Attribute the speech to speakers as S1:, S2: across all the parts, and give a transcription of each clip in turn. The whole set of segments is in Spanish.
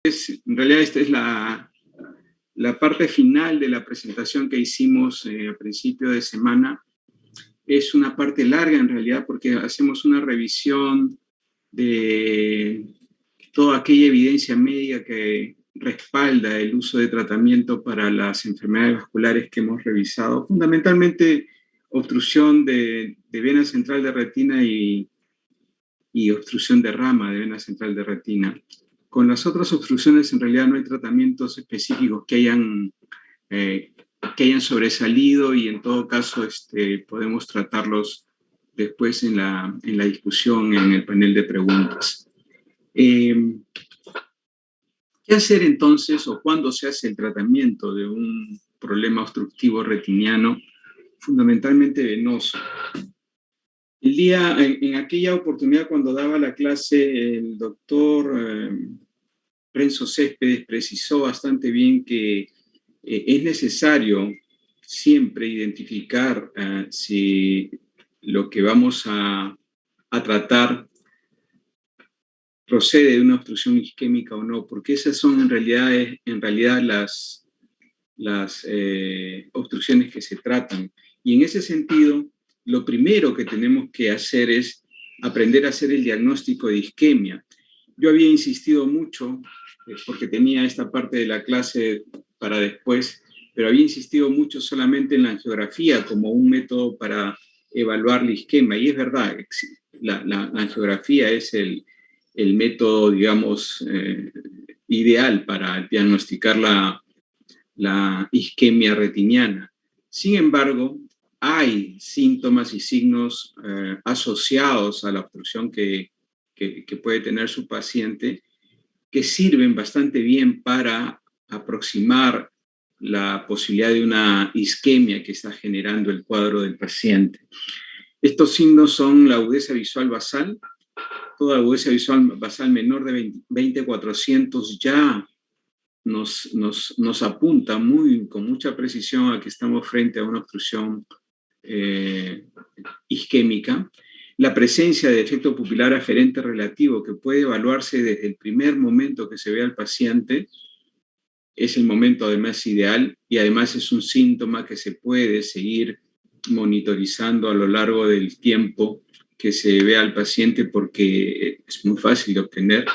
S1: En realidad esta es la parte final de la presentación que hicimos a principio de semana. Es una parte larga en realidad porque hacemos una revisión de toda aquella evidencia médica que respalda el uso de tratamiento para las enfermedades vasculares que hemos revisado, fundamentalmente obstrucción de vena central de retina y obstrucción de rama de vena central de retina. Con las otras obstrucciones en realidad no hay tratamientos específicos que hayan sobresalido y en todo caso podemos tratarlos después en la discusión en el panel de preguntas. ¿Qué hacer entonces o cuándo se hace el tratamiento de un problema obstructivo retiniano fundamentalmente venoso? En aquella oportunidad cuando daba la clase, el doctor Renzo Céspedes precisó bastante bien que es necesario siempre identificar si lo que vamos a tratar procede de una obstrucción isquémica o no, porque esas son en realidad las obstrucciones que se tratan. Y en ese sentido, lo primero que tenemos que hacer es aprender a hacer el diagnóstico de isquemia. Yo había insistido mucho, porque tenía esta parte de la clase para después, pero había insistido mucho solamente en la angiografía como un método para evaluar la isquemia. Y es verdad, la angiografía es el método, digamos, ideal para diagnosticar la isquemia retiniana. Sin embargo, hay síntomas y signos asociados a la obstrucción que puede tener su paciente que sirven bastante bien para aproximar la posibilidad de una isquemia que está generando el cuadro del paciente. Estos signos son la agudeza visual basal. Toda agudeza visual basal menor de 20/400 ya nos apunta con mucha precisión a que estamos frente a una obstrucción isquémica. La presencia de defecto pupilar aferente relativo, que puede evaluarse desde el primer momento que se ve al paciente, es el momento además ideal y además es un síntoma que se puede seguir monitorizando a lo largo del tiempo que se ve al paciente porque es muy fácil de obtener.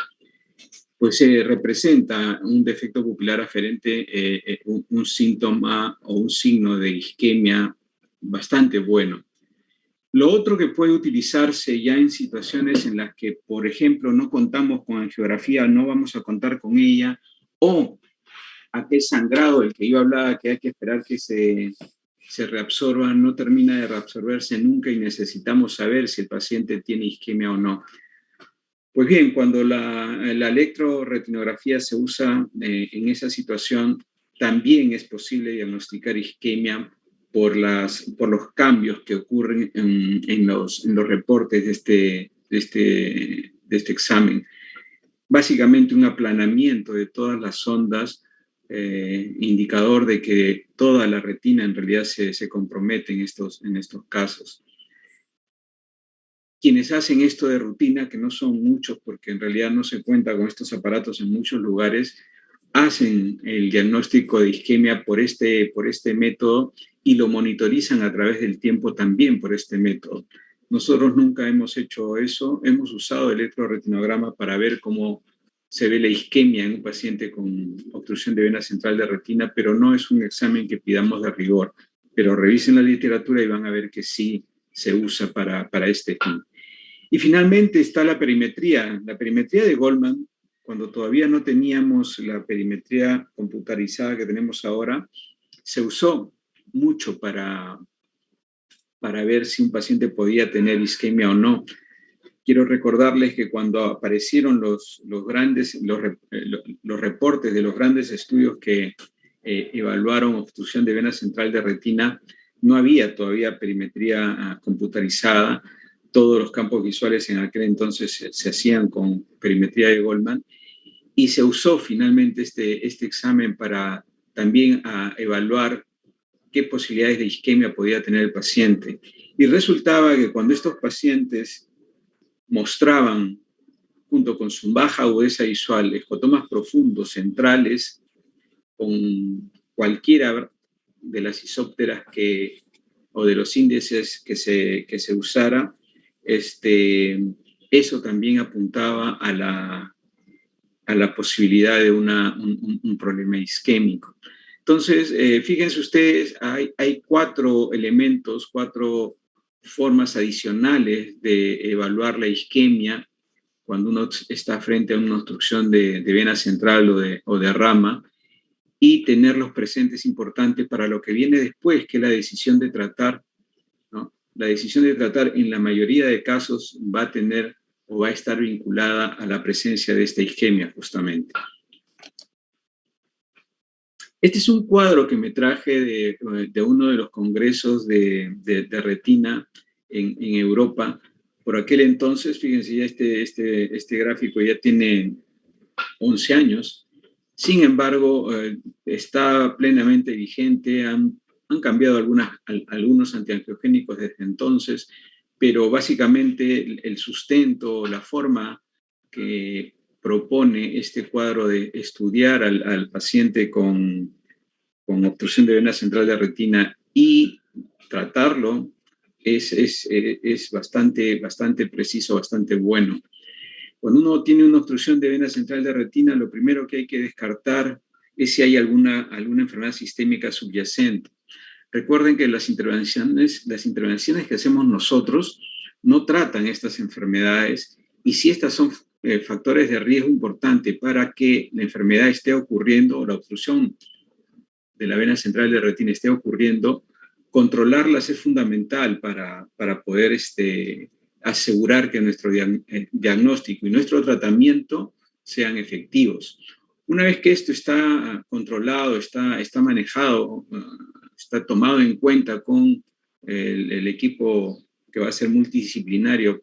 S1: Pues se representa un defecto pupilar aferente, un síntoma o un signo de isquemia bastante bueno. Lo otro que puede utilizarse ya en situaciones en las que, por ejemplo, no contamos con angiografía, no vamos a contar con ella, o aquel sangrado del que yo hablaba, que hay que esperar que se reabsorba, no termina de reabsorberse nunca y necesitamos saber si el paciente tiene isquemia o no. Pues bien, cuando la electroretinografía se usa en esa situación, también es posible diagnosticar isquemia por los cambios que ocurren en los reportes de este examen. Básicamente un aplanamiento de todas las ondas, indicador de que toda la retina en realidad se compromete en estos casos. Quienes hacen esto de rutina, que no son muchos porque en realidad no se cuenta con estos aparatos en muchos lugares, hacen el diagnóstico de isquemia por este método y lo monitorizan a través del tiempo también por este método. Nosotros nunca hemos hecho eso, hemos usado el electroretinograma para ver cómo se ve la isquemia en un paciente con obstrucción de vena central de retina, pero no es un examen que pidamos de rigor. Pero revisen la literatura y van a ver que sí se usa para este fin. Y finalmente está la perimetría. La perimetría de Goldman, cuando todavía no teníamos la perimetría computarizada que tenemos ahora, se usó mucho para ver si un paciente podía tener isquemia o no. Quiero recordarles que cuando aparecieron los reportes de los grandes estudios que evaluaron obstrucción de vena central de retina, no había todavía perimetría computarizada. Todos los campos visuales en aquel entonces se hacían con perimetría de Goldman y se usó finalmente este examen para también evaluar qué posibilidades de isquemia podía tener el paciente. Y resultaba que cuando estos pacientes mostraban junto con su baja agudeza visual, escotomas profundos, centrales, con cualquiera de las isópteras o de los índices que se usara, eso también apuntaba a la posibilidad de un problema isquémico. Entonces, fíjense ustedes, hay 4 elementos, 4 formas adicionales de evaluar la isquemia cuando uno está frente a una obstrucción de vena central o de rama, y tenerlos presentes es importante para lo que viene después, que es la decisión de tratar, ¿no? La decisión de tratar en la mayoría de casos va a tener o va a estar vinculada a la presencia de esta isquemia, justamente. Este es un cuadro que me traje de uno de los congresos de retina en Europa. Por aquel entonces, fíjense, ya este gráfico ya tiene 11 años. Sin embargo, está plenamente vigente. Han cambiado algunos antiangiogénicos desde entonces, pero básicamente el sustento, la forma que propone este cuadro de estudiar al paciente con obstrucción de vena central de retina y tratarlo es bastante preciso, bastante bueno. Cuando uno tiene una obstrucción de vena central de retina, lo primero que hay que descartar es si hay alguna enfermedad sistémica subyacente. Recuerden que las intervenciones que hacemos nosotros no tratan estas enfermedades, y si estas son factores de riesgo importante para que la enfermedad esté ocurriendo o la obstrucción de la vena central de retina esté ocurriendo, controlarlas es fundamental para poder asegurar que nuestro diagnóstico y nuestro tratamiento sean efectivos. Una vez que esto está controlado, está manejado, está tomado en cuenta con el equipo que va a ser multidisciplinario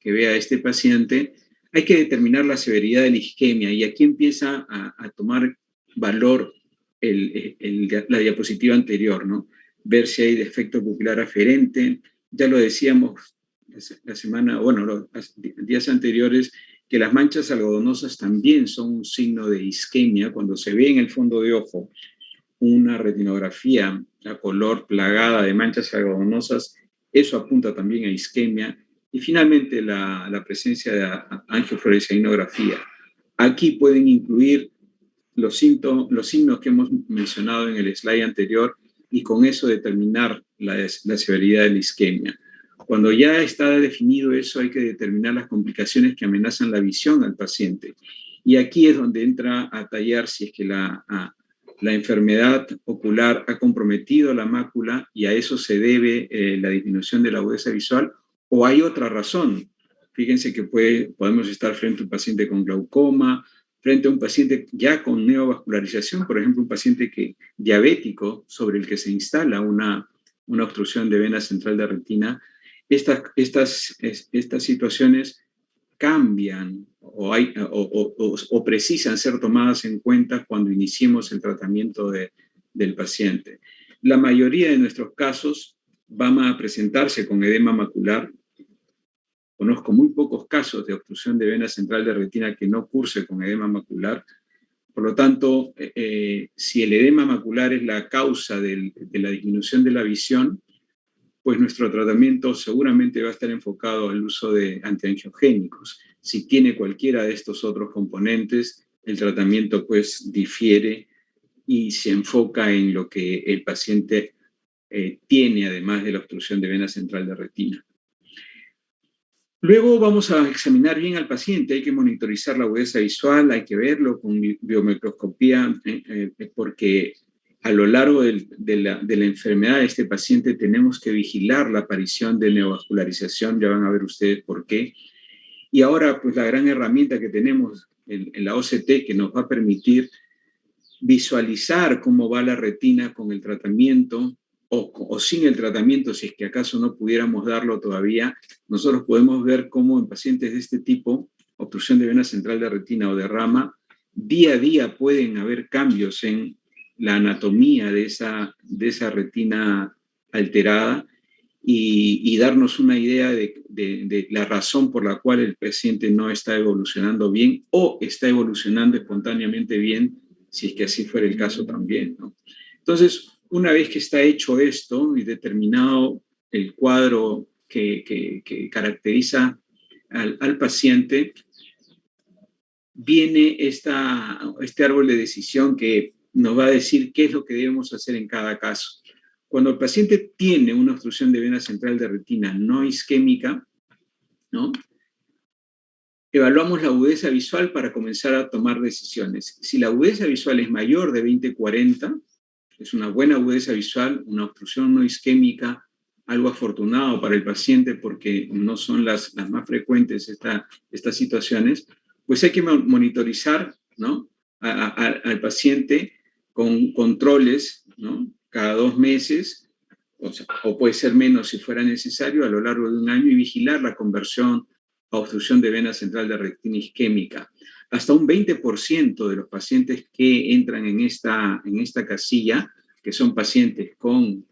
S1: que vea a este paciente, hay que determinar la severidad de la isquemia, y aquí empieza a tomar valor la diapositiva anterior, ¿no? Ver si hay defecto pupilar aferente. Ya lo decíamos la semana, bueno, los días anteriores, que las manchas algodonosas también son un signo de isquemia. Cuando se ve en el fondo de ojo una retinografía a color plagada de manchas algodonosas, eso apunta también a isquemia. Y finalmente la presencia de angiofluoresceinografía. Aquí pueden incluir los signos que hemos mencionado en el slide anterior, y con eso determinar la severidad de la isquemia. Cuando ya está definido eso, hay que determinar las complicaciones que amenazan la visión al paciente. Y aquí es donde entra a tallar si es que la enfermedad ocular ha comprometido la mácula y a eso se debe la disminución de la agudeza visual, o hay otra razón. Fíjense que podemos estar frente a un paciente con glaucoma, frente a un paciente ya con neovascularización, por ejemplo, un paciente diabético sobre el que se instala una obstrucción de vena central de retina. Estas situaciones cambian o precisan ser tomadas en cuenta cuando iniciemos el tratamiento del paciente. La mayoría de nuestros casos van a presentarse con edema macular. Conozco muy pocos casos de obstrucción de vena central de retina que no curse con edema macular. Por lo tanto, si el edema macular es la causa de la disminución de la visión, pues nuestro tratamiento seguramente va a estar enfocado al uso de antiangiogénicos. Si tiene cualquiera de estos otros componentes, el tratamiento pues difiere y se enfoca en lo que el paciente tiene, además de la obstrucción de vena central de retina. Luego vamos a examinar bien al paciente. Hay que monitorizar la agudeza visual, hay que verlo con biomicroscopía, porque a lo largo de la enfermedad de este paciente tenemos que vigilar la aparición de neovascularización. Ya van a ver ustedes por qué. Y ahora, pues la gran herramienta que tenemos en la OCT, que nos va a permitir visualizar cómo va la retina con el tratamiento o sin el tratamiento, si es que acaso no pudiéramos darlo todavía. Nosotros podemos ver cómo en pacientes de este tipo, obstrucción de vena central de retina o de rama, día a día pueden haber cambios en la anatomía de esa retina alterada, y darnos una idea de la razón por la cual el paciente no está evolucionando bien o está evolucionando espontáneamente bien, si es que así fuera el caso también, ¿no? Entonces, una vez que está hecho esto y determinado el cuadro que caracteriza al paciente, viene este árbol de decisión que nos va a decir qué es lo que debemos hacer en cada caso. Cuando el paciente tiene una obstrucción de vena central de retina no isquémica, ¿no?, evaluamos la agudeza visual para comenzar a tomar decisiones. Si la agudeza visual es mayor de 20/40, es una buena agudeza visual, una obstrucción no isquémica, algo afortunado para el paciente porque no son las más frecuentes estas situaciones, pues hay que monitorizar, ¿no?, al paciente con controles, ¿no?, cada 2 meses, o puede ser menos si fuera necesario, a lo largo de un año, y vigilar la conversión a obstrucción de vena central de retina isquémica. Hasta un 20% de los pacientes que entran en esta casilla, que son pacientes con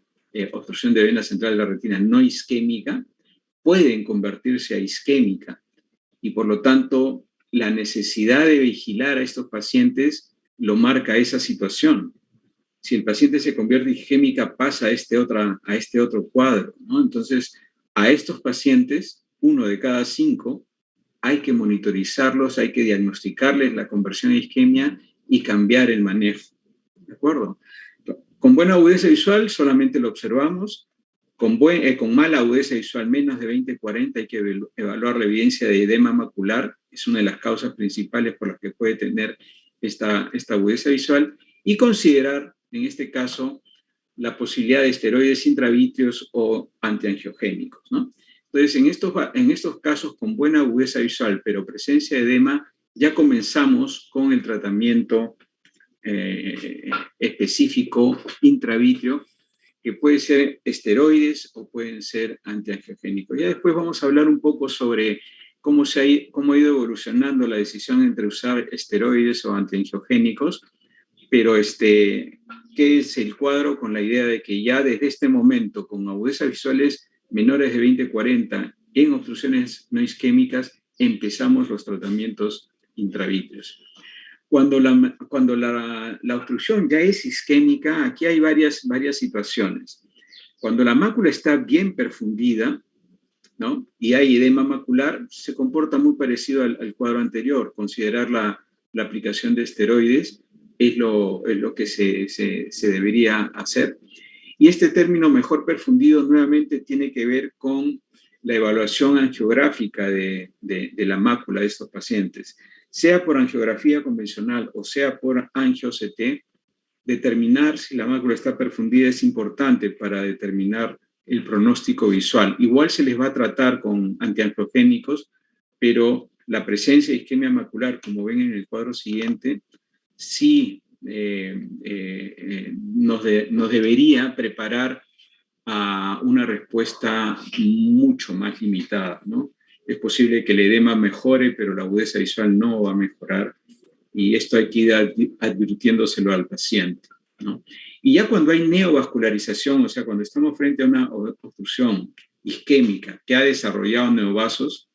S1: obstrucción de vena central de la retina no isquémica, pueden convertirse a isquémica, y por lo tanto la necesidad de vigilar a estos pacientes lo marca esa situación. Si el paciente se convierte en isquémica, pasa a este otro cuadro, ¿no? Entonces, a estos pacientes, 1 de cada 5, hay que monitorizarlos, hay que diagnosticarles la conversión a isquemia y cambiar el manejo, ¿de acuerdo? Con buena agudeza visual solamente lo observamos, con mala agudeza visual, menos de 20/40, hay que evaluar la evidencia de edema macular, es una de las causas principales por las que puede tener esta agudeza visual, y considerar, en este caso, la posibilidad de esteroides intravítreos o antiangiogénicos, ¿no? Entonces, en estos casos con buena agudeza visual, pero presencia de edema, ya comenzamos con el tratamiento específico intravítreo, que puede ser esteroides o pueden ser antiangiogénicos. Ya después vamos a hablar un poco sobre cómo ha ido evolucionando la decisión entre usar esteroides o antiangiogénicos, pero ¿qué es el cuadro? Con la idea de que ya desde este momento, con agudezas visuales menores de 20/40 en obstrucciones no isquémicas, empezamos los tratamientos intravítreos. Cuando la obstrucción ya es isquémica, aquí hay varias situaciones. Cuando la mácula está bien perfundida, ¿no?, y hay edema macular, se comporta muy parecido al cuadro anterior. Considerar la aplicación de esteroides es lo que se debería hacer. Y este término mejor perfundido nuevamente tiene que ver con la evaluación angiográfica de la mácula de estos pacientes. Sea por angiografía convencional o sea por angio-CT, determinar si la mácula está perfundida es importante para determinar el pronóstico visual. Igual se les va a tratar con antiangiogénicos, pero la presencia de isquemia macular, como ven en el cuadro siguiente, sí nos debería preparar a una respuesta mucho más limitada, ¿no? Es posible que el edema mejore, pero la agudeza visual no va a mejorar, y esto hay que ir advirtiéndoselo al paciente, ¿no? Y ya cuando hay neovascularización, o sea, cuando estamos frente a una obstrucción isquémica que ha desarrollado neovasos,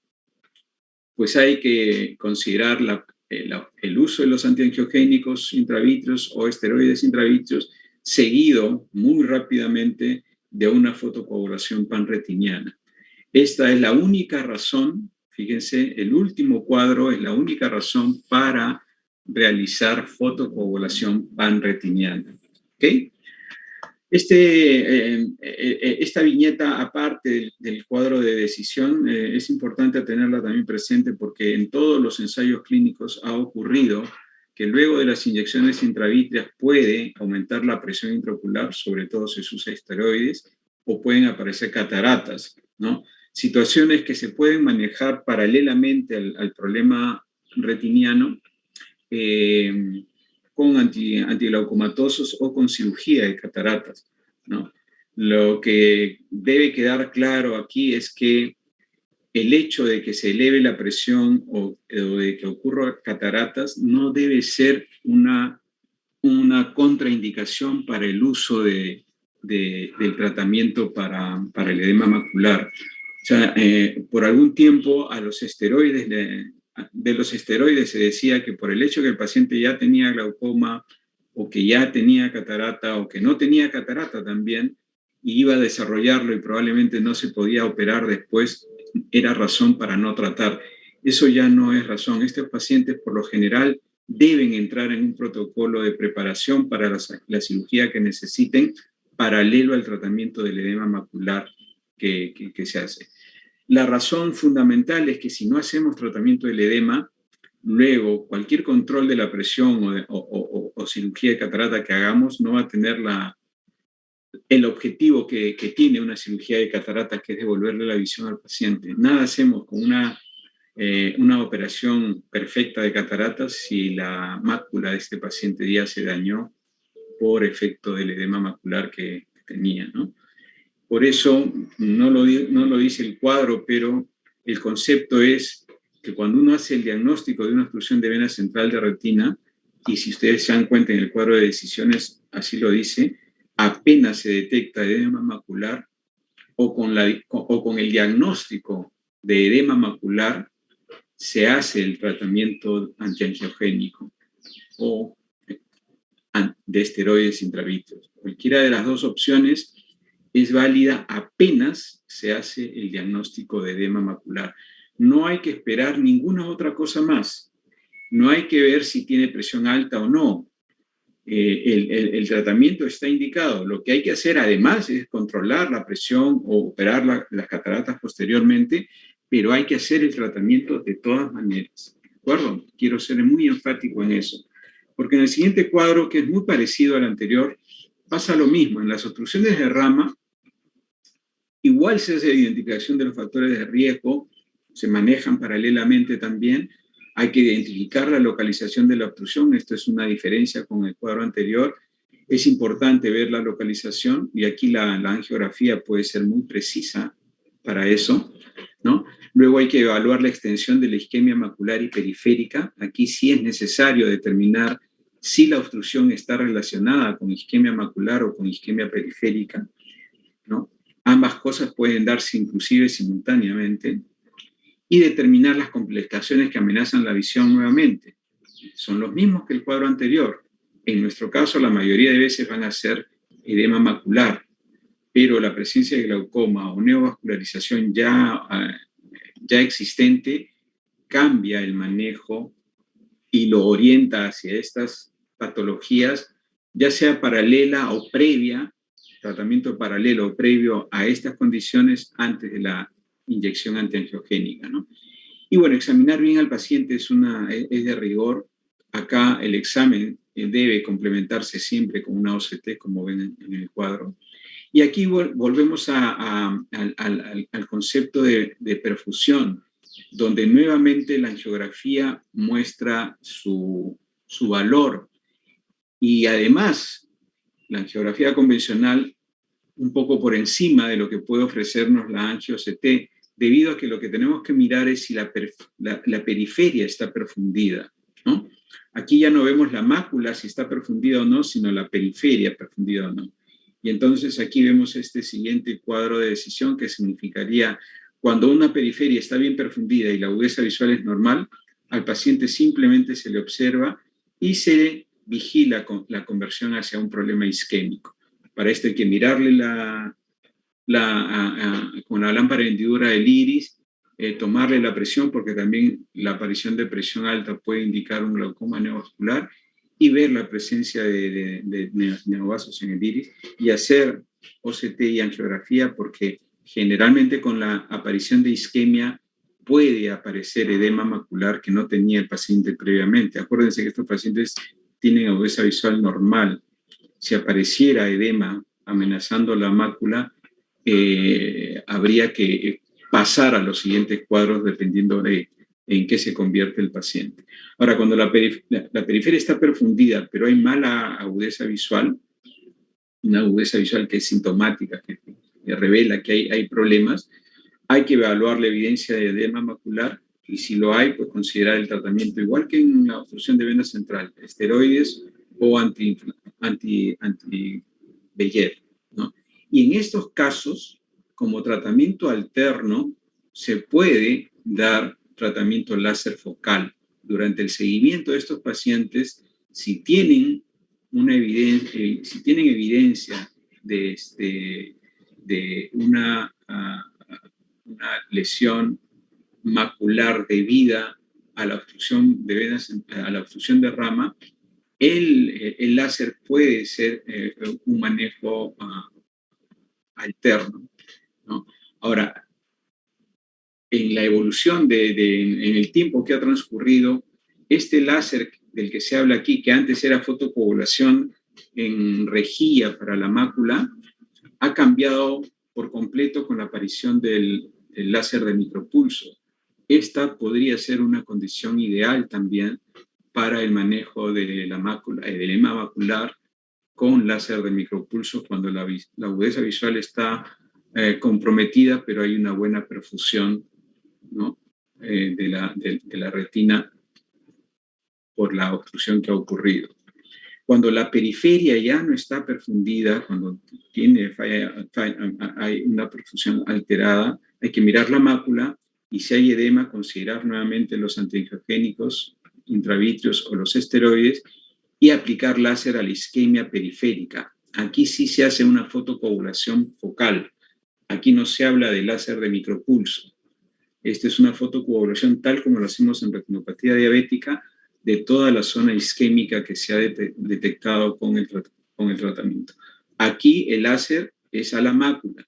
S1: pues hay que considerar el uso de los antiangiogénicos intravítreos o esteroides intravítreos, seguido muy rápidamente de una fotocoagulación panretiniana. Esta es la única razón, fíjense, el último cuadro es la única razón para realizar fotocoagulación panretiniana. ¿Ok? Esta viñeta, aparte del cuadro de decisión, es importante tenerla también presente porque en todos los ensayos clínicos ha ocurrido que luego de las inyecciones intravítreas puede aumentar la presión intraocular, sobre todo si se usa esteroides, o pueden aparecer cataratas, ¿no? Situaciones que se pueden manejar paralelamente al problema retiniano, con antiglaucomatosos o con cirugía de cataratas, ¿no? Lo que debe quedar claro aquí es que el hecho de que se eleve la presión o de que ocurra cataratas no debe ser una contraindicación para el uso de del tratamiento para el edema macular. O sea, por algún tiempo a los esteroides, de los esteroides se decía que por el hecho que el paciente ya tenía glaucoma o que ya tenía catarata o que no tenía catarata también, y iba a desarrollarlo y probablemente no se podía operar después, era razón para no tratar. Eso ya no es razón. Estos pacientes por lo general deben entrar en un protocolo de preparación para la cirugía que necesiten, paralelo al tratamiento del edema macular que se hace. La razón fundamental es que si no hacemos tratamiento del edema, luego cualquier control de la presión o cirugía de catarata que hagamos no va a tener el objetivo que tiene una cirugía de catarata, que es devolverle la visión al paciente. Nada hacemos con una operación perfecta de cataratas si la mácula de este paciente ya se dañó por efecto del edema macular que tenía, ¿no? Por eso no lo dice el cuadro, pero el concepto es que cuando uno hace el diagnóstico de una obstrucción de vena central de retina, y si ustedes se dan cuenta en el cuadro de decisiones, así lo dice, apenas se detecta edema macular o con el diagnóstico de edema macular, se hace el tratamiento antiangiogénico o de esteroides intravítreos. Cualquiera de las dos opciones es válida apenas se hace el diagnóstico de edema macular. No hay que esperar ninguna otra cosa más. No hay que ver si tiene presión alta o no. El tratamiento está indicado. Lo que hay que hacer además es controlar la presión o operar las cataratas posteriormente, pero hay que hacer el tratamiento de todas maneras. ¿De acuerdo? Quiero ser muy enfático en eso. Porque en el siguiente cuadro, que es muy parecido al anterior, pasa lo mismo. En las obstrucciones de rama, igual se hace identificación de los factores de riesgo, se manejan paralelamente también. Hay que identificar la localización de la obstrucción. Esto es una diferencia con el cuadro anterior. Es importante ver la localización y aquí la angiografía puede ser muy precisa para eso, ¿no? Luego hay que evaluar la extensión de la isquemia macular y periférica. Aquí sí es necesario determinar si la obstrucción está relacionada con isquemia macular o con isquemia periférica, ¿no? Ambas cosas pueden darse inclusive simultáneamente, y determinar las complicaciones que amenazan la visión nuevamente. Son los mismos que el cuadro anterior. En nuestro caso, la mayoría de veces van a ser edema macular, pero la presencia de glaucoma o neovascularización ya existente cambia el manejo y lo orienta hacia estas patologías, ya sea paralela o previa, tratamiento paralelo o previo a estas condiciones antes de la inyección antiangiogénica, ¿no? Y bueno, examinar bien al paciente es de rigor. Acá el examen debe complementarse siempre con una OCT, como ven en el cuadro. Y aquí volvemos al concepto de perfusión, donde nuevamente la angiografía muestra su valor. Y además, la angiografía convencional, un poco por encima de lo que puede ofrecernos la angio-CT, debido a que lo que tenemos que mirar es si la periferia está perfundida, ¿no? Aquí ya no vemos la mácula, si está perfundida o no, sino la periferia perfundida o no. Y entonces aquí vemos este siguiente cuadro de decisión, que significaría cuando una periferia está bien perfundida y la agudeza visual es normal, al paciente simplemente se le observa y se vigila con la conversión hacia un problema isquémico. Para esto hay que mirarle con la lámpara de hendidura del iris, tomarle la presión, porque también la aparición de presión alta puede indicar un glaucoma neovascular, y ver la presencia de neovasos en el iris, y hacer OCT y angiografía, porque generalmente con la aparición de isquemia puede aparecer edema macular que no tenía el paciente previamente. Acuérdense que estos pacientes tienen agudeza visual normal. Si apareciera edema amenazando la mácula, habría que pasar a los siguientes cuadros dependiendo de en qué se convierte el paciente. Ahora, cuando la periferia está perfundida, pero hay mala agudeza visual, una agudeza visual que es sintomática, que revela que hay problemas, hay que evaluar la evidencia de edema macular, y si lo hay, pues considerar el tratamiento, igual que en la obstrucción de vena central, esteroides o anti-VEGF, ¿no? Y en estos casos, como tratamiento alterno, se puede dar tratamiento láser focal. Durante el seguimiento de estos pacientes, si tienen evidencia de una lesión macular debida a la obstrucción de venas, a la obstrucción de rama, el láser puede ser un manejo alterno, ¿no? Ahora, en la evolución en el tiempo que ha transcurrido, este láser del que se habla aquí, que antes era fotocoagulación en rejilla para la mácula, ha cambiado por completo con la aparición del láser de micropulso. Esta podría ser una condición ideal también para el manejo de la mácula, del edema macular con láser de micropulso cuando la agudeza visual está comprometida, pero hay una buena perfusión, ¿no? de la retina por la obstrucción que ha ocurrido. Cuando la periferia ya no está perfundida, cuando hay una perfusión alterada, hay que mirar la mácula y si hay edema, considerar nuevamente los antiangiogénicos intravítreos o los esteroides y aplicar láser a la isquemia periférica. Aquí sí se hace una fotocoagulación focal. Aquí no se habla de láser de micropulso. Esta es una fotocoagulación tal como lo hacemos en retinopatía diabética de toda la zona isquémica que se ha detectado con el tratamiento. Aquí el láser es a la mácula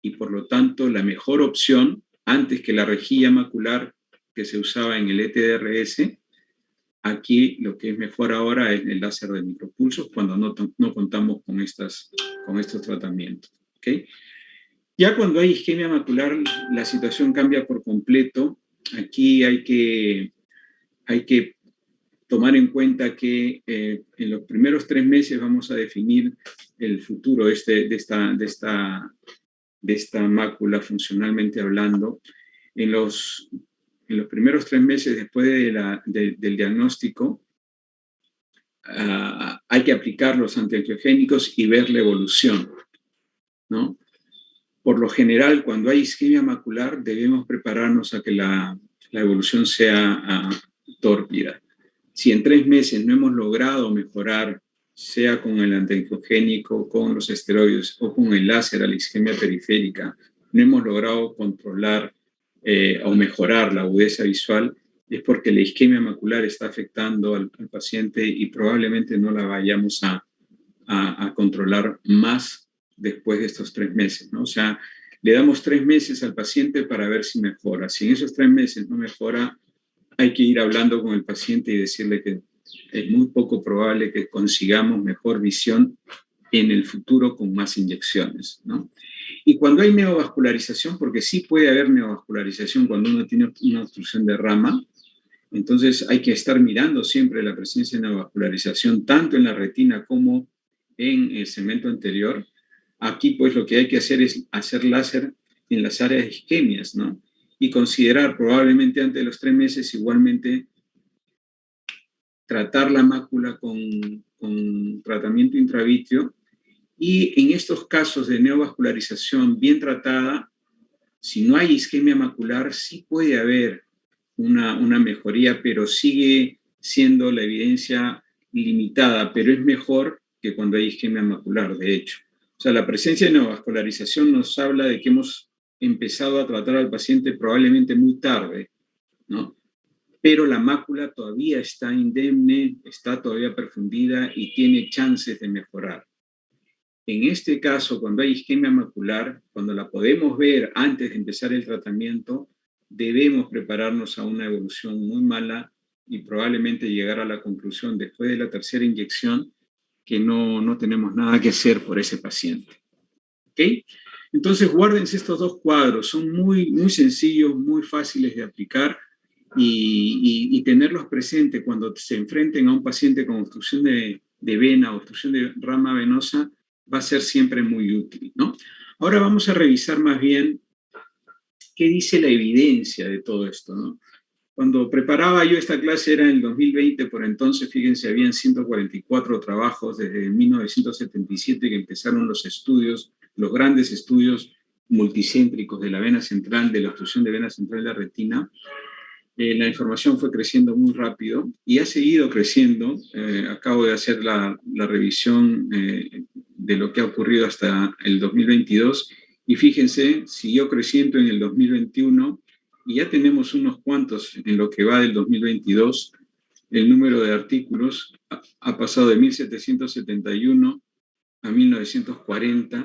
S1: y por lo tanto la mejor opción, antes que la rejilla macular que se usaba en el ETDRS, aquí lo que es mejor ahora es el láser de micropulsos cuando no contamos con estos tratamientos. ¿Okay? Ya cuando hay isquemia macular, la situación cambia por completo. Aquí hay que tomar en cuenta que en los primeros 3 meses vamos a definir el futuro de esta mácula funcionalmente hablando. En los primeros 3 meses después del diagnóstico, hay que aplicar los antiangiogénicos y ver la evolución, ¿no? Por lo general, cuando hay isquemia macular, debemos prepararnos a que la evolución sea tórpida. Si en 3 meses no hemos logrado mejorar, sea con el antiangiogénico, con los esteroides o con el láser a la isquemia periférica, no hemos logrado controlar o mejorar la agudeza visual, es porque la isquemia macular está afectando al paciente y probablemente no la vayamos a controlar más después de estos 3 meses, ¿no? O sea, le damos 3 meses al paciente para ver si mejora. Si en esos 3 meses no mejora, hay que ir hablando con el paciente y decirle que es muy poco probable que consigamos mejor visión en el futuro con más inyecciones, ¿no? Y cuando hay neovascularización, porque sí puede haber neovascularización cuando uno tiene una obstrucción de rama, entonces hay que estar mirando siempre la presencia de neovascularización tanto en la retina como en el segmento anterior. Aquí pues lo que hay que hacer es hacer láser en las áreas de isquemias, ¿no? Y considerar probablemente antes de los 3 meses igualmente tratar la mácula con tratamiento intravítreo. Y en estos casos de neovascularización bien tratada, si no hay isquemia macular, sí puede haber una mejoría, pero sigue siendo la evidencia limitada, pero es mejor que cuando hay isquemia macular, de hecho. O sea, la presencia de neovascularización nos habla de que hemos empezado a tratar al paciente probablemente muy tarde, ¿no? Pero la mácula todavía está indemne, está todavía perfundida y tiene chances de mejorar. En este caso, cuando hay isquemia macular, cuando la podemos ver antes de empezar el tratamiento, debemos prepararnos a una evolución muy mala y probablemente llegar a la conclusión después de la tercera inyección que no tenemos nada que hacer por ese paciente. ¿Ok? Entonces, guárdense estos 2 cuadros, son muy, muy sencillos, muy fáciles de aplicar y tenerlos presentes cuando se enfrenten a un paciente con obstrucción de vena, obstrucción de rama venosa, va a ser siempre muy útil, ¿no? Ahora vamos a revisar más bien qué dice la evidencia de todo esto, ¿no? Cuando preparaba yo esta clase era en el 2020, por entonces, fíjense, habían 144 trabajos desde 1977 que empezaron los estudios los grandes estudios multicéntricos de la vena central, de la obstrucción de vena central de la retina, la información fue creciendo muy rápido y ha seguido creciendo. Acabo de hacer la revisión de lo que ha ocurrido hasta el 2022 y fíjense, siguió creciendo en el 2021 y ya tenemos unos cuantos en lo que va del 2022. El número de artículos ha pasado de 1771 a 1940.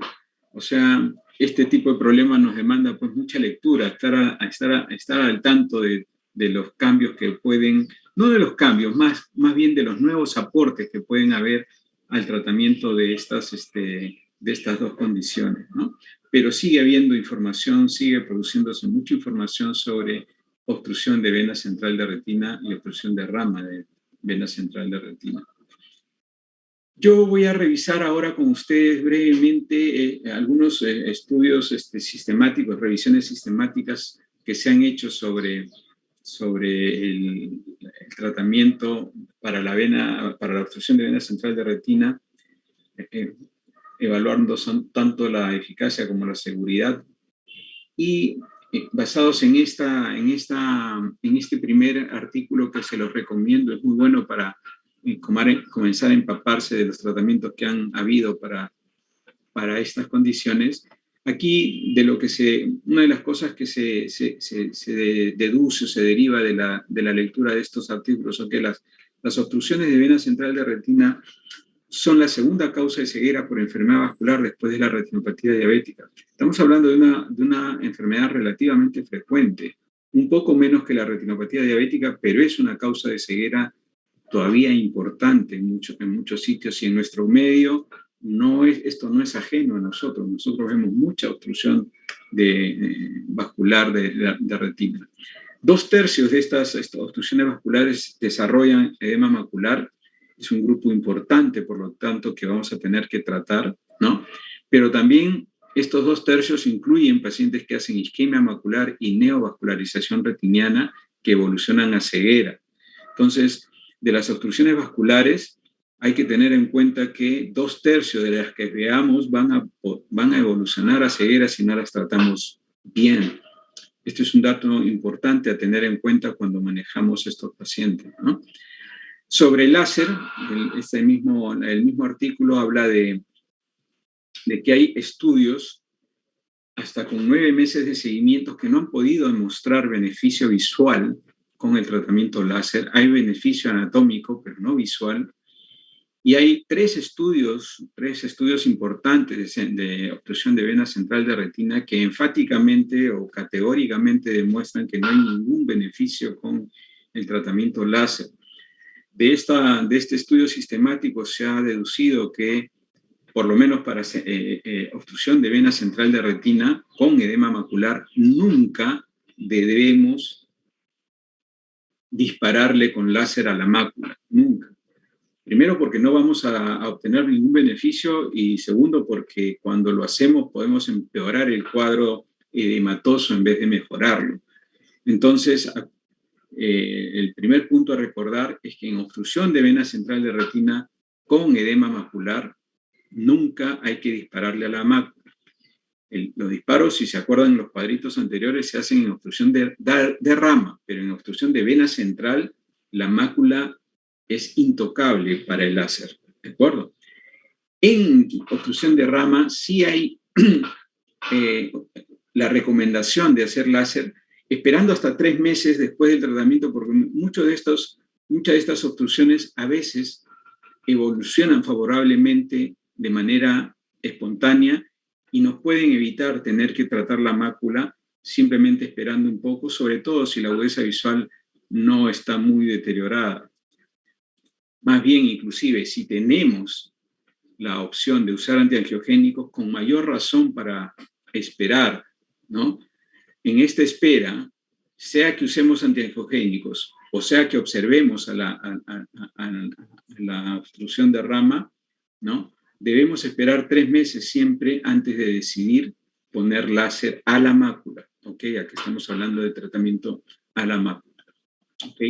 S1: O sea, este tipo de problemas nos demanda pues mucha lectura, estar al tanto de los cambios que pueden, no de los cambios, más bien de los nuevos aportes que pueden haber al tratamiento de estas dos condiciones, ¿no? Pero sigue habiendo información, sigue produciéndose mucha información sobre obstrucción de vena central de retina y obstrucción de rama de vena central de retina. Yo voy a revisar ahora con ustedes brevemente algunos estudios sistemáticos, revisiones sistemáticas que se han hecho sobre el tratamiento para la obstrucción de vena central de retina, evaluando tanto la eficacia como la seguridad. Y basados en este primer artículo que se los recomiendo, es muy bueno para comenzar a empaparse de los tratamientos que han habido para estas condiciones. Aquí, una de las cosas que se deduce o se deriva de la lectura de estos artículos son que las obstrucciones de vena central de retina son la segunda causa de ceguera por enfermedad vascular después de la retinopatía diabética. Estamos hablando de una enfermedad relativamente frecuente, un poco menos que la retinopatía diabética, pero es una causa de ceguera todavía importante en muchos sitios, y en nuestro medio esto no es ajeno a nosotros. Nosotros vemos mucha obstrucción vascular de retina. 2/3 de estas obstrucciones vasculares desarrollan edema macular. Es un grupo importante, por lo tanto, que vamos a tener que tratar, ¿no? Pero también estos 2/3 incluyen pacientes que hacen isquemia macular y neovascularización retiniana que evolucionan a ceguera. Entonces, de las obstrucciones vasculares, hay que tener en cuenta que 2/3 de las que veamos van a evolucionar a ceguera si no las tratamos bien. Este es un dato importante a tener en cuenta cuando manejamos estos pacientes, ¿no? Sobre el láser, el mismo artículo habla de que hay estudios hasta con 9 meses de seguimiento que no han podido demostrar beneficio visual con el tratamiento láser. Hay beneficio anatómico, pero no visual. Y hay tres estudios importantes de obstrucción de vena central de retina que enfáticamente o categóricamente demuestran que no hay ningún beneficio con el tratamiento láser. De este estudio sistemático se ha deducido que, por lo menos para obstrucción de vena central de retina con edema macular, nunca debemos dispararle con láser a la mácula, nunca. Primero, porque no vamos a obtener ningún beneficio, y segundo, porque cuando lo hacemos podemos empeorar el cuadro edematoso en vez de mejorarlo. Entonces, el primer punto a recordar es que en obstrucción de vena central de retina con edema macular, nunca hay que dispararle a la mácula. Los disparos, si se acuerdan en los cuadritos anteriores, se hacen en obstrucción de rama, pero en obstrucción de vena central, la mácula es intocable para el láser, ¿de acuerdo? En obstrucción de rama sí hay la recomendación de hacer láser esperando hasta 3 meses después del tratamiento, porque muchas de estas obstrucciones a veces evolucionan favorablemente de manera espontánea y nos pueden evitar tener que tratar la mácula simplemente esperando un poco, sobre todo si la agudeza visual no está muy deteriorada. Más bien, inclusive, si tenemos la opción de usar antiangiogénicos, con mayor razón para esperar, ¿no? En esta espera, sea que usemos antiangiogénicos o sea que observemos a la obstrucción de rama, ¿no? Debemos esperar 3 meses siempre antes de decidir poner láser a la mácula, ¿ok? Aquí estamos hablando de tratamiento a la mácula, ¿ok?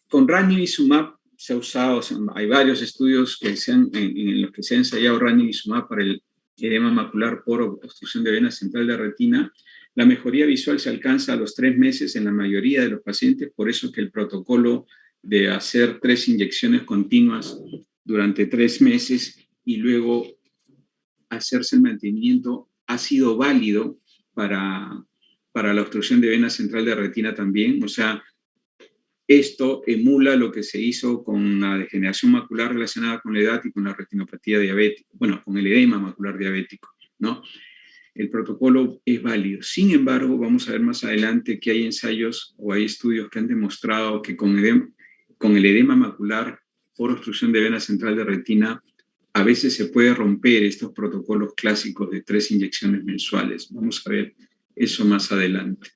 S1: Con ranibizumab se ha usado, hay varios estudios en los que se ha ensayado ranibizumab para el edema macular por obstrucción de vena central de retina. La mejoría visual se alcanza a los 3 meses en la mayoría de los pacientes, por eso que el protocolo de hacer 3 inyecciones continuas durante 3 meses y luego hacerse el mantenimiento ha sido válido para la obstrucción de vena central de retina también. O sea, esto emula lo que se hizo con la degeneración macular relacionada con la edad y con la retinopatía diabética, bueno, con el edema macular diabético, ¿no? El protocolo es válido. Sin embargo, vamos a ver más adelante que hay ensayos o hay estudios que han demostrado que con el edema macular por obstrucción de vena central de retina, a veces se puede romper estos protocolos clásicos de 3 inyecciones mensuales. Vamos a ver eso más adelante.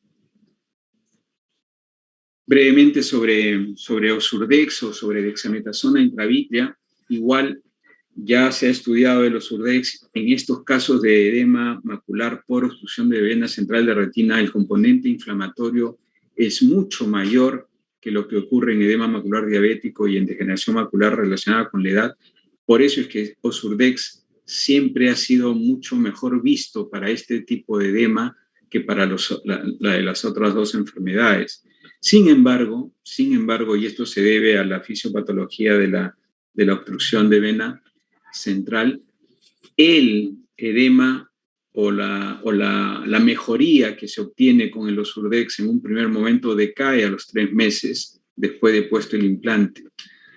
S1: Brevemente sobre Osurdex o sobre dexametasona intravítrea, igual ya se ha estudiado el Osurdex en estos casos de edema macular por obstrucción de vena central de retina, el componente inflamatorio es mucho mayor que lo que ocurre en edema macular diabético y en degeneración macular relacionada con la edad. Por eso es que Osurdex siempre ha sido mucho mejor visto para este tipo de edema que para la de las otras 2 enfermedades. Sin embargo, y esto se debe a la fisiopatología de la obstrucción de vena central, el edema o la mejoría que se obtiene con el Osurdex en un primer momento decae a los 3 meses después de puesto el implante,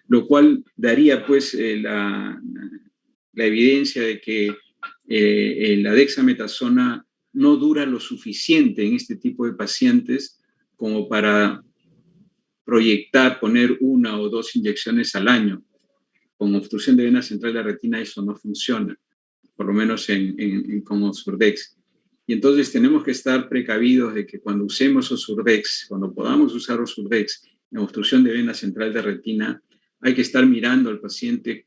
S1: lo cual daría pues la evidencia de que la dexametasona no dura lo suficiente en este tipo de pacientes como para proyectar, poner 1 o 2 inyecciones al año. Con obstrucción de vena central de la retina eso no funciona, por lo menos con Osurdex. Y entonces tenemos que estar precavidos de que cuando usemos Osurdex, cuando podamos usar Osurdex en obstrucción de vena central de retina, hay que estar mirando al paciente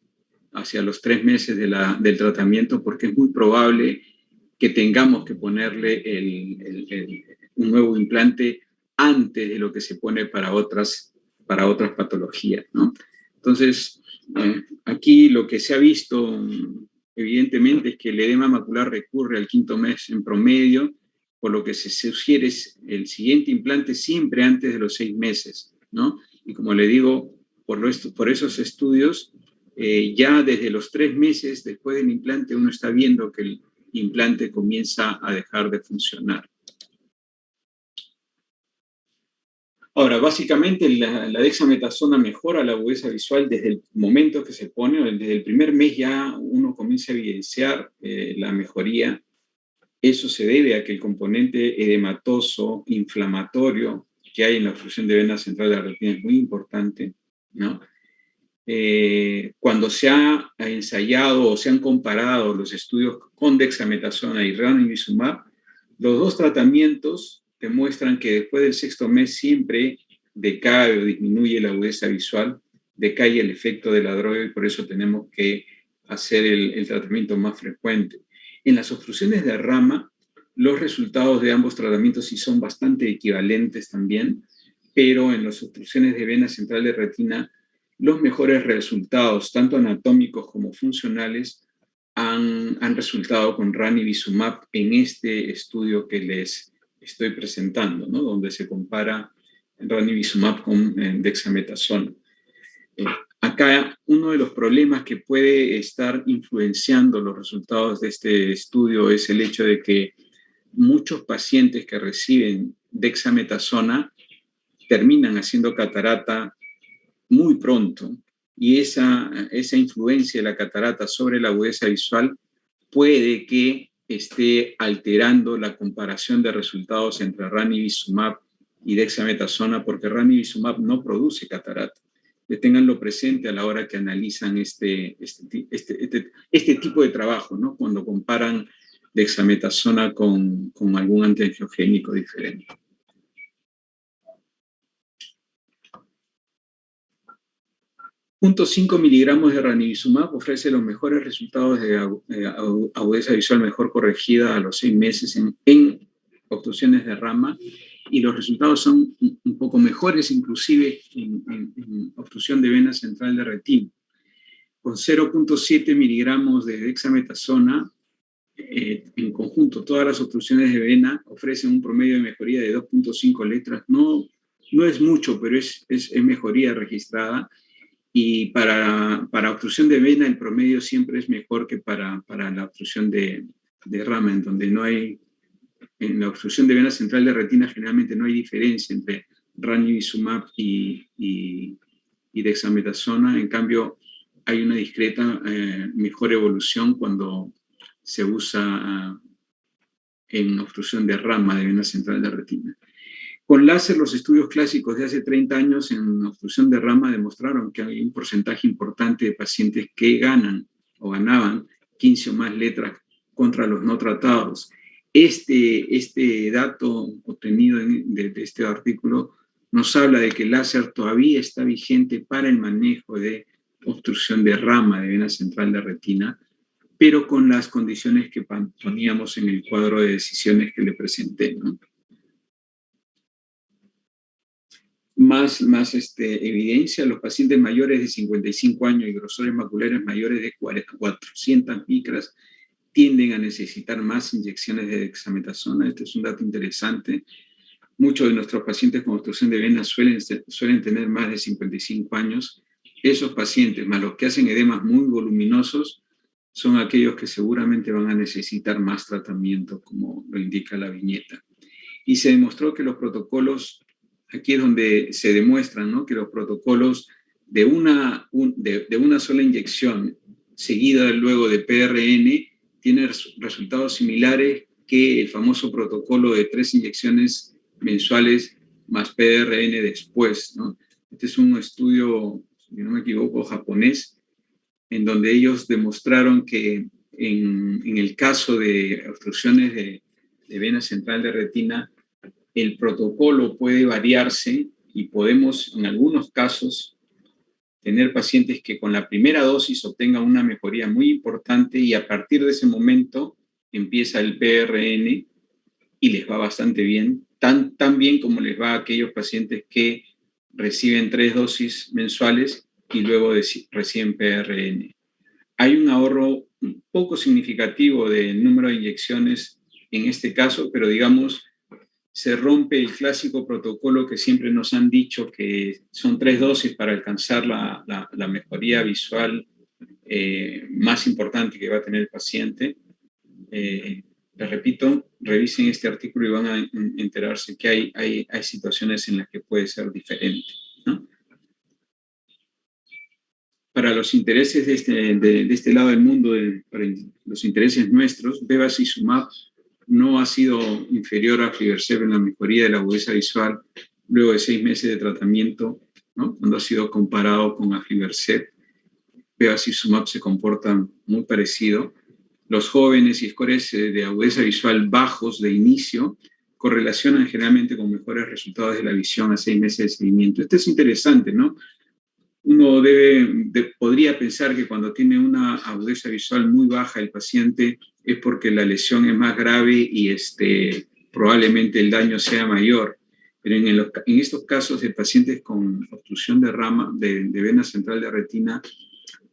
S1: hacia los 3 meses del tratamiento, porque es muy probable que tengamos que ponerle un nuevo implante antes de lo que se pone para otras patologías, ¿no? Entonces, aquí lo que se ha visto, evidentemente, es que el edema macular recurre al 5º mes en promedio, por lo que se sugiere el siguiente implante siempre antes de los 6 meses, ¿no? Y como le digo, por esos estudios, ya desde los 3 meses después del implante uno está viendo que el implante comienza a dejar de funcionar. Ahora, básicamente la dexametasona mejora la agudeza visual desde el momento que se pone, desde el primer mes ya uno comienza a evidenciar la mejoría. Eso se debe a que el componente edematoso, inflamatorio que hay en la obstrucción de vena central de la retina es muy importante, ¿no? Cuando se ha ensayado o se han comparado los estudios con dexametasona y ranibizumab, los 2 tratamientos demuestran que después del 6º mes siempre decae o disminuye la agudeza visual, decae el efecto de la droga y por eso tenemos que hacer el tratamiento más frecuente. En las obstrucciones de rama, los resultados de ambos tratamientos sí son bastante equivalentes también, pero en las obstrucciones de vena central de retina, los mejores resultados, tanto anatómicos como funcionales, han resultado con ranibizumab en este estudio que les estoy presentando, ¿no? Donde se compara ranibizumab con dexametasona. Acá uno de los problemas que puede estar influenciando los resultados de este estudio es el hecho de que muchos pacientes que reciben dexametasona terminan haciendo catarata muy pronto y esa influencia de la catarata sobre la agudeza visual puede que esté alterando la comparación de resultados entre ranibizumab y dexametasona, porque ranibizumab no produce catarata. Ténganlo presente a la hora que analizan este tipo de trabajo, ¿no? Cuando comparan dexametasona con algún antiangiogénico diferente. 0.5 miligramos de ranibizumab ofrece los mejores resultados de agudeza visual mejor corregida a los 6 meses en obstrucciones de rama y los resultados son un poco mejores, inclusive en obstrucción de vena central de retina. Con 0.7 miligramos de dexametasona, en conjunto, todas las obstrucciones de vena ofrecen un promedio de mejoría de 2.5 letras. No es mucho, pero es mejoría registrada. Y para obstrucción de vena, el promedio siempre es mejor que para la obstrucción de rama, en donde no hay, en la obstrucción de vena central de retina generalmente no hay diferencia entre ranibizumab y dexametasona. En cambio, hay una discreta mejor evolución cuando se usa en obstrucción de rama de vena central de retina. Con láser, los estudios clásicos de hace 30 años en obstrucción de rama demostraron que hay un porcentaje importante de pacientes que ganan o ganaban 15 o más letras contra los no tratados. Este dato obtenido de este artículo nos habla de que el láser todavía está vigente para el manejo de obstrucción de rama de vena central de retina, pero con las condiciones que poníamos en el cuadro de decisiones que le presenté, ¿no? Más evidencia, los pacientes mayores de 55 años y grosores maculares mayores de 400 micras tienden a necesitar más inyecciones de dexametasona. Este es un dato interesante. Muchos de nuestros pacientes con obstrucción de venas suelen tener más de 55 años. Esos pacientes, más los que hacen edemas muy voluminosos, son aquellos que seguramente van a necesitar más tratamiento, como lo indica la viñeta. Y se demostró que los protocolos, aquí es donde se demuestra, ¿no?, que los protocolos de una sola inyección seguida luego de PRN tienen resultados similares que el famoso protocolo de 3 inyecciones mensuales más PRN después, ¿no? Este es un estudio, si no me equivoco, japonés, en donde ellos demostraron que en el caso de obstrucciones de vena central de retina, el protocolo puede variarse y podemos, en algunos casos, tener pacientes que con la primera dosis obtengan una mejoría muy importante y a partir de ese momento empieza el PRN y les va bastante bien, tan bien como les va a aquellos pacientes que reciben 3 dosis mensuales y luego reciben PRN. Hay un ahorro un poco significativo del número de inyecciones en este caso, pero digamos, se rompe el clásico protocolo que siempre nos han dicho que son 3 dosis para alcanzar la mejoría visual más importante que va a tener el paciente. Les repito, revisen este artículo y van a enterarse que hay situaciones en las que puede ser diferente, ¿no? Para los intereses de este lado del mundo, para los intereses nuestros, bevacizumab no ha sido inferior a aflibercept en la mejoría de la agudeza visual luego de 6 meses de tratamiento, ¿no? Cuando ha sido comparado con aflibercept, bevacizumab se comporta muy parecido. Los jóvenes y scores de agudeza visual bajos de inicio correlacionan generalmente con mejores resultados de la visión a 6 meses de seguimiento. Esto es interesante, ¿no? Uno podría pensar que cuando tiene una agudeza visual muy baja el paciente es porque la lesión es más grave y probablemente el daño sea mayor. Pero en estos casos de pacientes con obstrucción de rama de vena central de retina,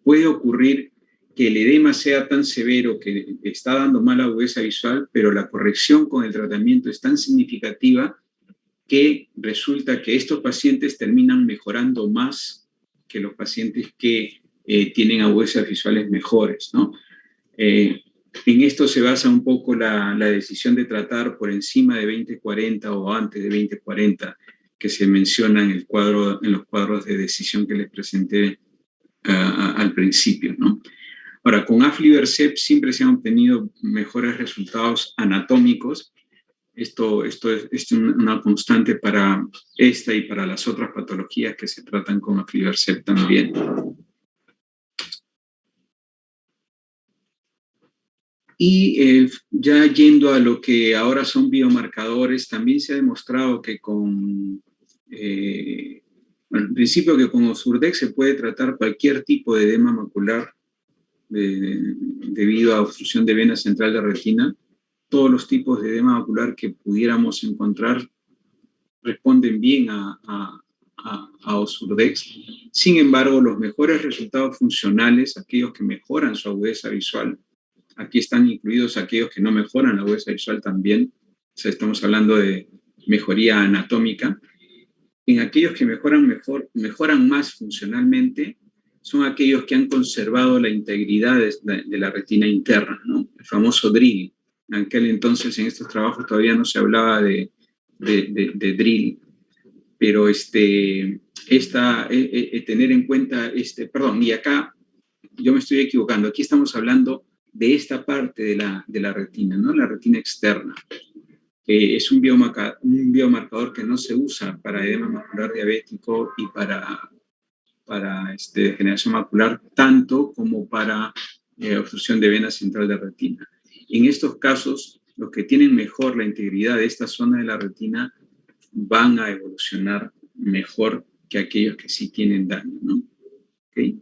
S1: puede ocurrir que el edema sea tan severo que está dando mala agudeza visual, pero la corrección con el tratamiento es tan significativa que resulta que estos pacientes terminan mejorando más que los pacientes que tienen agudezas visuales mejores, ¿no? En esto se basa un poco la decisión de tratar por encima de 20/40 o antes de 20/40 que se menciona en los cuadros de decisión que les presenté al principio, ¿no? Ahora, con aflibercept siempre se han obtenido mejores resultados anatómicos. Esto es una constante para esta y para las otras patologías que se tratan con aflibercept también. Y ya yendo a lo que ahora son biomarcadores, también se ha demostrado que en principio que con Ozurdex se puede tratar cualquier tipo de edema macular debido a obstrucción de vena central de retina. Todos los tipos de edema macular que pudiéramos encontrar responden bien a Osurdex. Sin embargo, los mejores resultados funcionales, aquellos que mejoran su agudeza visual, aquí están incluidos aquellos que no mejoran la agudeza visual también, o sea, estamos hablando de mejoría anatómica. En aquellos que mejoran más funcionalmente, son aquellos que han conservado la integridad de la retina interna, ¿no? El famoso drill. En aquel entonces, en estos trabajos todavía no se hablaba de drill, pero tener en cuenta, perdón, y acá yo me estoy equivocando, aquí estamos hablando de esta parte de la retina, ¿no? La retina externa. Es un biomarcador que no se usa para edema macular diabético y para degeneración macular, tanto como para obstrucción de vena central de retina. En estos casos, los que tienen mejor la integridad de esta zona de la retina van a evolucionar mejor que aquellos que sí tienen daño, ¿no? ¿Okay?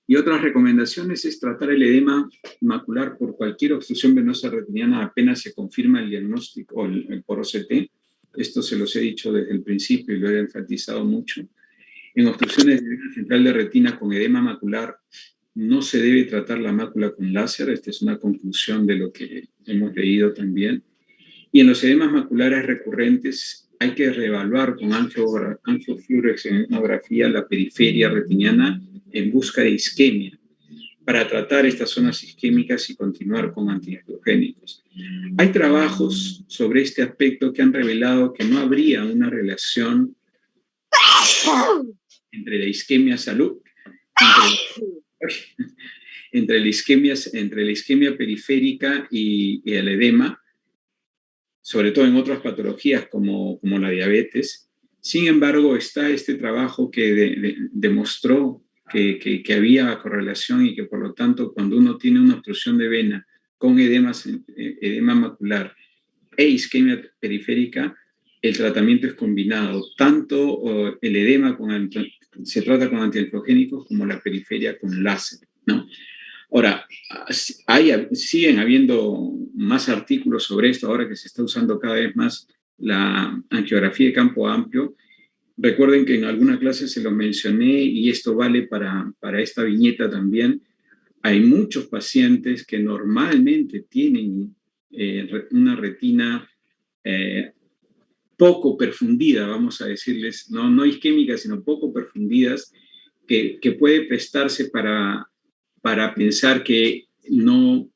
S1: Y otras recomendaciones es tratar el edema macular por cualquier obstrucción venosa retiniana apenas se confirma el diagnóstico o por OCT. Esto se los he dicho desde el principio y lo he enfatizado mucho. En obstrucciones de vena central de retina con edema macular no se debe tratar la mácula con láser. Esta es una conclusión de lo que hemos leído también. Y en los edemas maculares recurrentes hay que reevaluar con angiofluorescein la periferia retiniana en busca de isquemia para tratar estas zonas isquémicas y continuar con antiangiogénicos. Hay trabajos sobre este aspecto que han revelado que no habría una relación entre la isquemia salud, entre la isquemia periférica y el edema, sobre todo en otras patologías como la diabetes. Sin embargo, está este trabajo que demostró que había correlación y que por lo tanto cuando uno tiene una obstrucción de vena con edema macular e isquemia periférica, el tratamiento es combinado. Tanto el edema se trata con antiangiogénicos como la periferia con láser, ¿no? Ahora, siguen habiendo más artículos sobre esto ahora que se está usando cada vez más la angiografía de campo amplio. Recuerden que en alguna clase se lo mencioné y esto vale para esta viñeta también. Hay muchos pacientes que normalmente tienen una retina poco perfundida, vamos a decirles, no isquémica, sino poco perfundidas, que puede prestarse para pensar que no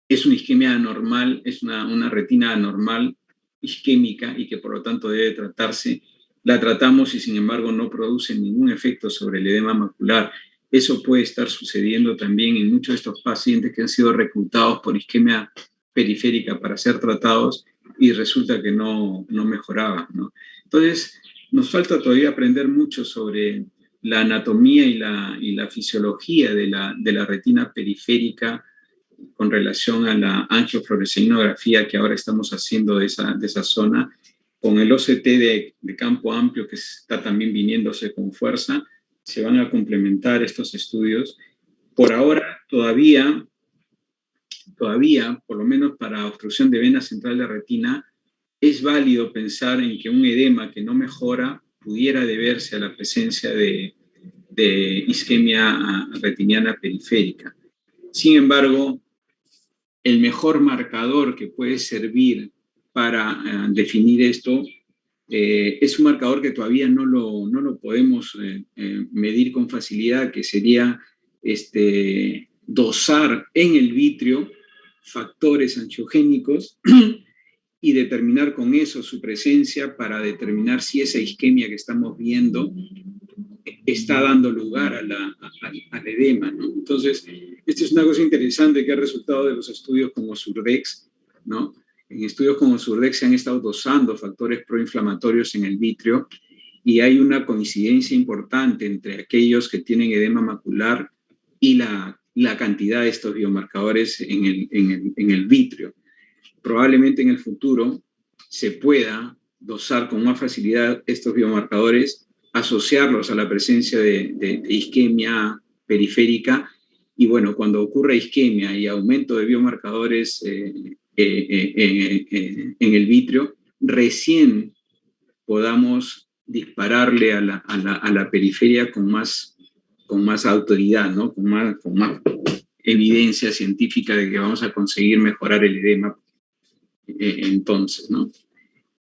S1: es una isquemia anormal, es una retina anormal isquémica y que por lo tanto debe tratarse. La tratamos y sin embargo no produce ningún efecto sobre el edema macular. Eso puede estar sucediendo también en muchos de estos pacientes que han sido reclutados por isquemia periférica para ser tratados y resulta que no mejoraban, ¿no? Entonces, nos falta todavía aprender mucho sobre la anatomía y la fisiología de la retina periférica con relación a la angiofluorescein que ahora estamos haciendo de esa zona, con el OCT de campo amplio que está también viniéndose con fuerza, se van a complementar estos estudios. Por ahora, todavía, por lo menos para obstrucción de vena central de retina, es válido pensar en que un edema que no mejora pudiera deberse a la presencia de isquemia retiniana periférica. Sin embargo, el mejor marcador que puede servir para definir esto es un marcador que todavía no lo podemos medir con facilidad, que sería dosar en el vitrio factores angiogénicos y determinar con eso su presencia para determinar si esa isquemia que estamos viendo está dando lugar al edema, ¿no? Entonces, esta es una cosa interesante que ha resultado de los estudios como Osurdex, ¿no? En estudios como Osurdex se han estado dosando factores proinflamatorios en el vitrio y hay una coincidencia importante entre aquellos que tienen edema macular y la cantidad de estos biomarcadores en el vitrio. Probablemente en el futuro se pueda dosar con más facilidad estos biomarcadores, asociarlos a la presencia de isquemia periférica y bueno, cuando ocurra isquemia y aumento de biomarcadores en el vitrio, recién podamos dispararle a la periferia con más autoridad, ¿no? Con más evidencia científica de que vamos a conseguir mejorar el edema entonces, ¿no?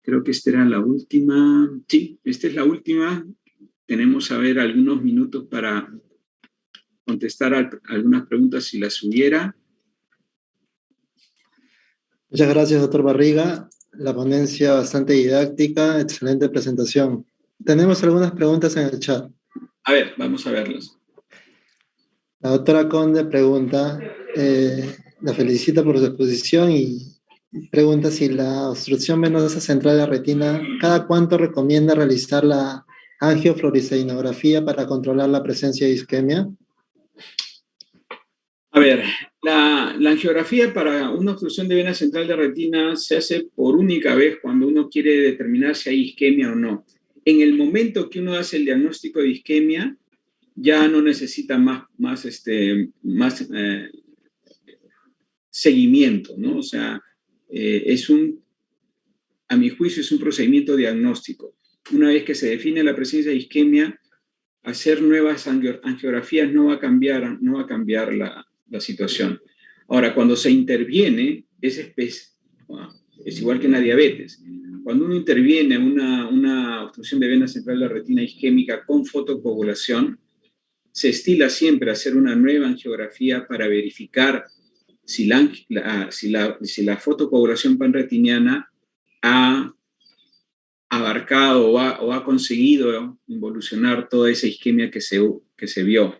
S1: Creo que esta era la última. Sí, esta es la última. Tenemos, a ver, algunos minutos para contestar algunas preguntas si las hubiera.
S2: Muchas gracias, doctor Barriga. La ponencia bastante didáctica, excelente presentación. Tenemos algunas preguntas en el chat.
S1: A ver, vamos a verlas.
S2: La doctora Conde pregunta, la felicita por su exposición y pregunta si la obstrucción venosa central de la retina, ¿cada cuánto recomienda realizar la angiofluoresceinografía para controlar la presencia de isquemia?
S1: A ver, la angiografía para una obstrucción de vena central de retina se hace por única vez cuando uno quiere determinar si hay isquemia o no. En el momento que uno hace el diagnóstico de isquemia, ya no necesita más seguimiento, ¿no? O sea, a mi juicio es un procedimiento diagnóstico. Una vez que se define la presencia de isquemia, hacer nuevas angiografías no va a cambiar la situación. Ahora, cuando se interviene, es igual que en la diabetes. Cuando uno interviene una obstrucción de vena central de la retina isquémica con fotocoagulación, se estila siempre hacer una nueva angiografía para verificar si la fotocoagulación panretiniana ha abarcado o ha conseguido involucionar toda esa isquemia que se vio.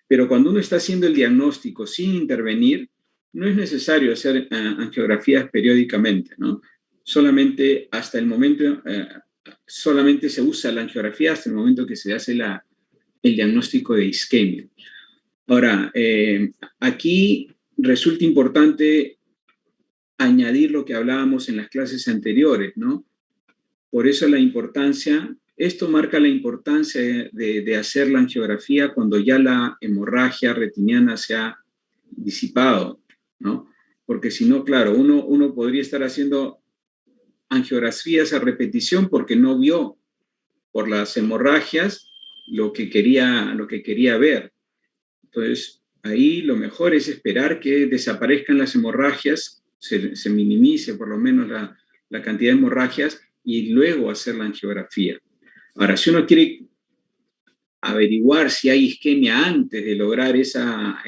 S1: Pero cuando uno está haciendo el diagnóstico sin intervenir, no es necesario hacer angiografías periódicamente, ¿no? Solamente se usa la angiografía hasta el momento que se hace el diagnóstico de isquemia. Ahora, aquí resulta importante añadir lo que hablábamos en las clases anteriores, ¿no? Por eso esto marca la importancia de hacer la angiografía cuando ya la hemorragia retiniana se ha disipado, ¿no? Porque si no, claro, uno podría estar haciendo angiografías a repetición porque no vio por las hemorragias lo que quería ver. Entonces, ahí lo mejor es esperar que desaparezcan las hemorragias, se minimice por lo menos la cantidad de hemorragias y luego hacer la angiografía. Ahora, si uno quiere averiguar si hay isquemia antes de lograr esa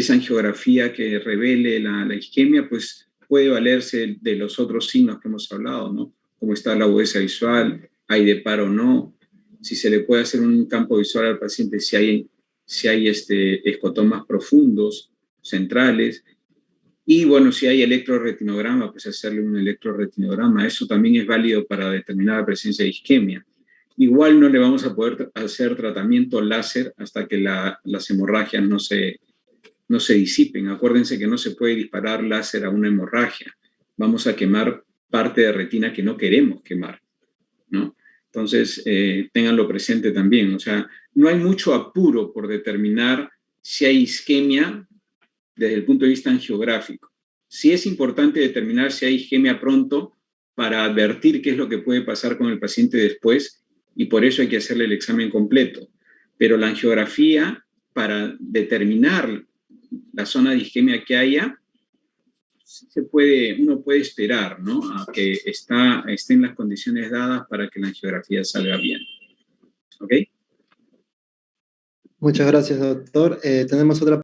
S1: angiografía que revele la isquemia, pues puede valerse de los otros signos que hemos hablado, ¿no? Como está la agudeza visual, hay de paro o no, si se le puede hacer un campo visual al paciente, si hay escotomas profundos, centrales, y bueno, si hay electroretinograma, pues hacerle un electroretinograma. Eso también es válido para determinar la presencia de isquemia. Igual no le vamos a poder hacer tratamiento láser hasta que las hemorragias no se disipen. Acuérdense que no se puede disparar láser a una hemorragia. Vamos a quemar parte de retina que no queremos quemar, ¿no? Entonces, ténganlo presente también. O sea, no hay mucho apuro por determinar si hay isquemia desde el punto de vista angiográfico. Sí es importante determinar si hay isquemia pronto para advertir qué es lo que puede pasar con el paciente después, y por eso hay que hacerle el examen completo. Pero la angiografía, para determinar la zona de isquemia que haya, uno puede esperar, ¿no? A que estén las condiciones dadas para que la angiografía salga bien. ¿Ok?
S2: Muchas gracias, doctor. Tenemos otra